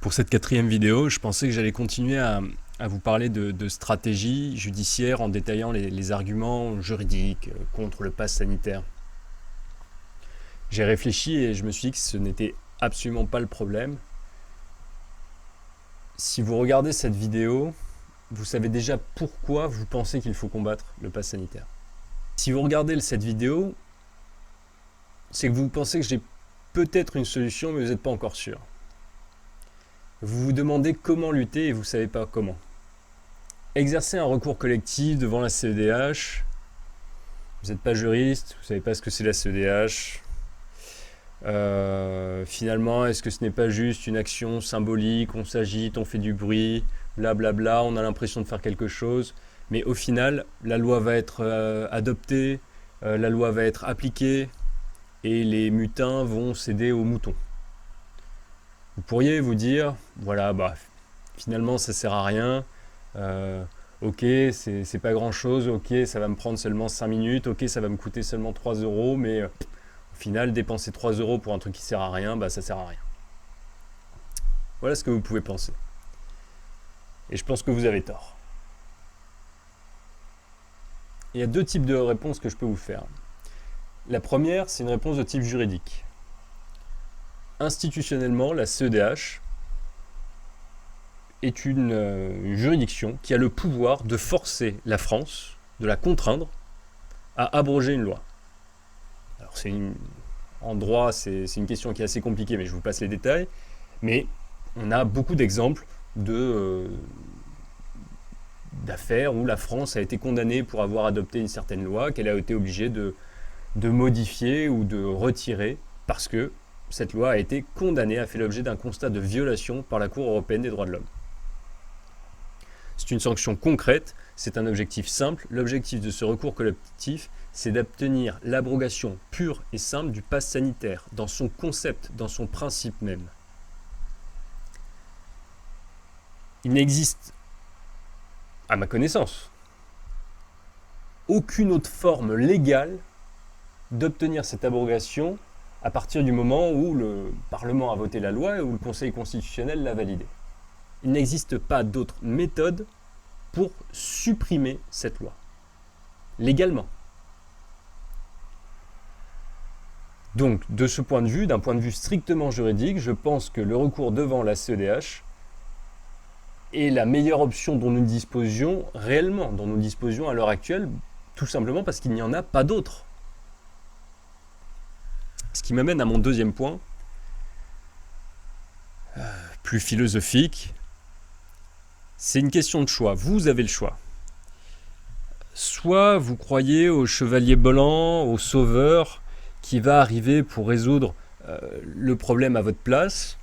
Pour cette quatrième vidéo, je pensais que j'allais continuer à vous parler de stratégie judiciaire en détaillant les arguments juridiques contre le pass sanitaire. J'ai réfléchi et je me suis dit que ce n'était absolument pas le problème. Si vous regardez cette vidéo, vous savez déjà pourquoi vous pensez qu'il faut combattre le pass sanitaire. Si vous regardez cette vidéo, c'est que vous pensez que j'ai peut-être une solution, mais vous n'êtes pas encore sûr. Vous vous demandez comment lutter et vous ne savez pas comment. Exercer un recours collectif devant la CEDH, vous n'êtes pas juriste, vous ne savez pas ce que c'est la CEDH. Finalement, est-ce que ce n'est pas juste une action symbolique, on s'agite, on fait du bruit, blablabla, on a l'impression de faire quelque chose, mais au final, la loi va être adoptée, la loi va être appliquée, et les mutins vont céder aux moutons. Vous pourriez vous dire, voilà, finalement ça sert à rien, ok, c'est pas grand chose, ok, ça va me prendre seulement 5 minutes, ok, ça va me coûter seulement 3 euros, mais au final, dépenser 3 euros pour un truc qui sert à rien, ça sert à rien. Voilà ce que vous pouvez penser. Et je pense que vous avez tort. Il y a deux types de réponses que je peux vous faire. La première, c'est une réponse de type juridique. Institutionnellement, la CEDH est une juridiction qui a le pouvoir de forcer la France, de la contraindre à abroger une loi. Alors en droit, c'est une question qui est assez compliquée, mais je vous passe les détails. Mais on a beaucoup d'exemples d'affaires où la France a été condamnée pour avoir adopté une certaine loi, qu'elle a été obligée de modifier ou de retirer parce que cette loi a été condamnée, a fait l'objet d'un constat de violation par la Cour européenne des droits de l'homme. C'est une sanction concrète, c'est un objectif simple. L'objectif de ce recours collectif, c'est d'obtenir l'abrogation pure et simple du pass sanitaire, dans son concept, dans son principe même. Il n'existe, à ma connaissance, aucune autre forme légale d'obtenir cette abrogation à partir du moment où le Parlement a voté la loi et où le Conseil constitutionnel l'a validée. Il n'existe pas d'autre méthode pour supprimer cette loi, légalement. Donc, de ce point de vue, d'un point de vue strictement juridique, je pense que le recours devant la CEDH est la meilleure option dont nous disposions réellement, dont nous disposions à l'heure actuelle, tout simplement parce qu'il n'y en a pas d'autre. Ce qui m'amène à mon deuxième point, plus philosophique, c'est une question de choix. Vous avez le choix. Soit vous croyez au chevalier blanc, au sauveur, qui va arriver pour résoudre le problème à votre place.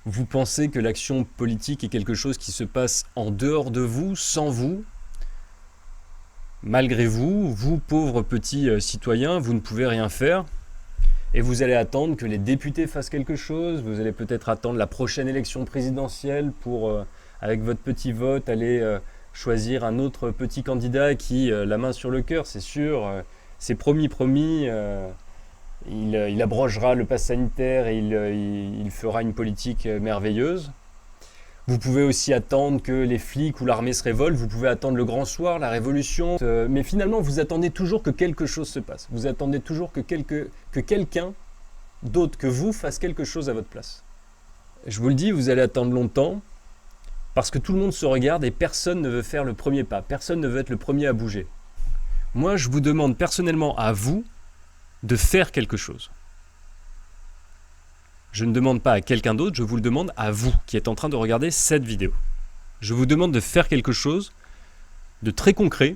Vous pensez que l'action politique est quelque chose qui se passe en dehors de vous, sans vous. Malgré vous, vous pauvres petits citoyens, vous ne pouvez rien faire. Et vous allez attendre que les députés fassent quelque chose, vous allez peut-être attendre la prochaine élection présidentielle pour, avec votre petit vote, aller choisir un autre petit candidat qui, la main sur le cœur, c'est sûr, c'est promis, il abrogera le pass sanitaire et il fera une politique merveilleuse. Vous pouvez aussi attendre que les flics ou l'armée se révoltent, vous pouvez attendre le grand soir, la révolution, mais finalement vous attendez toujours que quelque chose se passe. Vous attendez toujours que quelqu'un d'autre que vous fasse quelque chose à votre place. Je vous le dis, vous allez attendre longtemps, parce que tout le monde se regarde et personne ne veut faire le premier pas, personne ne veut être le premier à bouger. Moi, je vous demande personnellement à vous de faire quelque chose. Je ne demande pas à quelqu'un d'autre, je vous le demande à vous qui êtes en train de regarder cette vidéo. Je vous demande de faire quelque chose de très concret,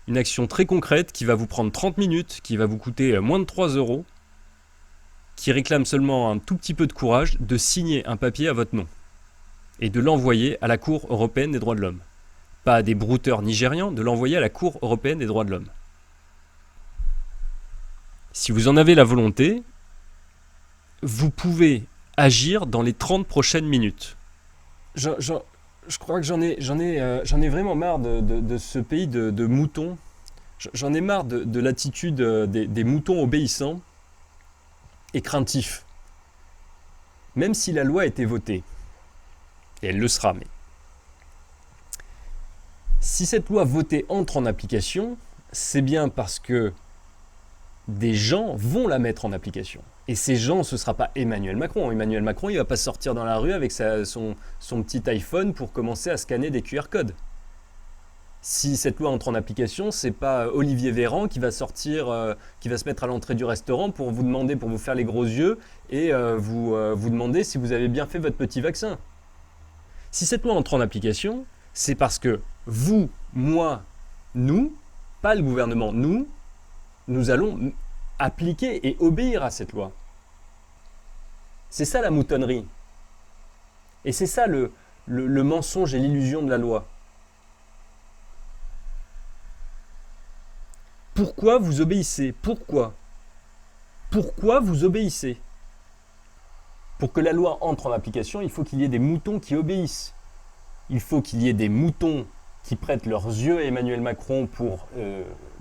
une action très concrète qui va vous prendre 30 minutes, qui va vous coûter moins de 3 euros, qui réclame seulement un tout petit peu de courage, de signer un papier à votre nom et de l'envoyer à la Cour européenne des droits de l'homme. Pas à des brouteurs nigérians, de l'envoyer à la Cour européenne des droits de l'homme. Si vous en avez la volonté, vous pouvez agir dans les 30 prochaines minutes. Je crois que j'en ai vraiment marre de ce pays de moutons. J'en ai marre de l'attitude des moutons obéissants et craintifs. même si la loi a été votée, et elle le sera, mais si cette loi votée entre en application, c'est bien parce que des gens vont la mettre en application. Et ces gens, ce ne sera pas Emmanuel Macron. Emmanuel Macron, il ne va pas sortir dans la rue avec son petit iPhone pour commencer à scanner des QR codes. Si cette loi entre en application, c'est pas Olivier Véran qui va sortir, qui va se mettre à l'entrée du restaurant pour vous demander, pour vous faire les gros yeux et vous demander si vous avez bien fait votre petit vaccin. Si cette loi entre en application, c'est parce que vous, moi, nous, pas le gouvernement, nous allons appliquer et obéir à cette loi. C'est ça la moutonnerie. Et c'est ça le mensonge et l'illusion de la loi. Pourquoi vous obéissez? Pourquoi vous obéissez? Pour que la loi entre en application, il faut qu'il y ait des moutons qui obéissent. Il faut qu'il y ait des moutons qui prêtent leurs yeux à Emmanuel Macron pour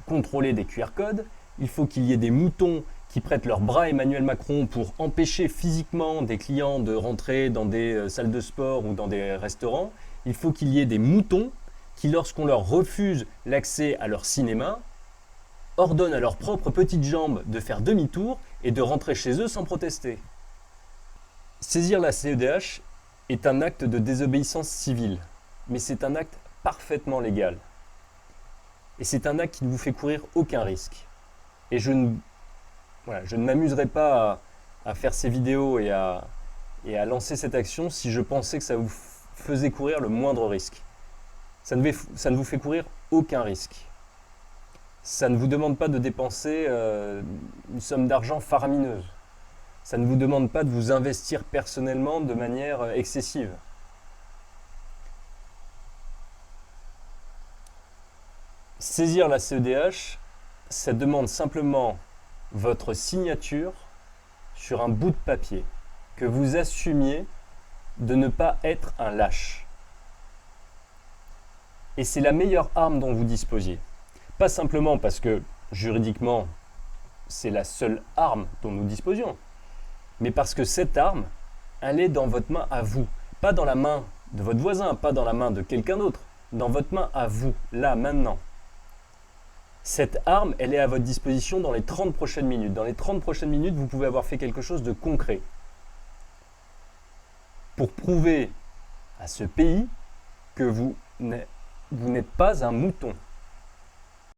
contrôler des QR codes. Il faut qu'il y ait des moutons qui prêtent leurs bras à Emmanuel Macron pour empêcher physiquement des clients de rentrer dans des salles de sport ou dans des restaurants. Il faut qu'il y ait des moutons qui, lorsqu'on leur refuse l'accès à leur cinéma, ordonnent à leurs propres petites jambes de faire demi-tour et de rentrer chez eux sans protester. Saisir la CEDH est un acte de désobéissance civile, mais c'est un acte parfaitement légal. Et c'est un acte qui ne vous fait courir aucun risque. Et je ne m'amuserai pas à faire ces vidéos et à lancer cette action si je pensais que ça vous faisait courir le moindre risque. Ça ne vous fait courir aucun risque. Ça ne vous demande pas de dépenser une somme d'argent faramineuse. Ça ne vous demande pas de vous investir personnellement de manière excessive. Saisir la CEDH, ça demande simplement votre signature sur un bout de papier, que vous assumiez de ne pas être un lâche. Et c'est la meilleure arme dont vous disposiez. Pas simplement parce que juridiquement, c'est la seule arme dont nous disposions, mais parce que cette arme, elle est dans votre main à vous, pas dans la main de votre voisin, pas dans la main de quelqu'un d'autre, dans votre main à vous, là, maintenant. Cette arme, elle est à votre disposition dans les 30 prochaines minutes. Dans les 30 prochaines minutes, vous pouvez avoir fait quelque chose de concret pour prouver à ce pays que vous n'êtes pas un mouton.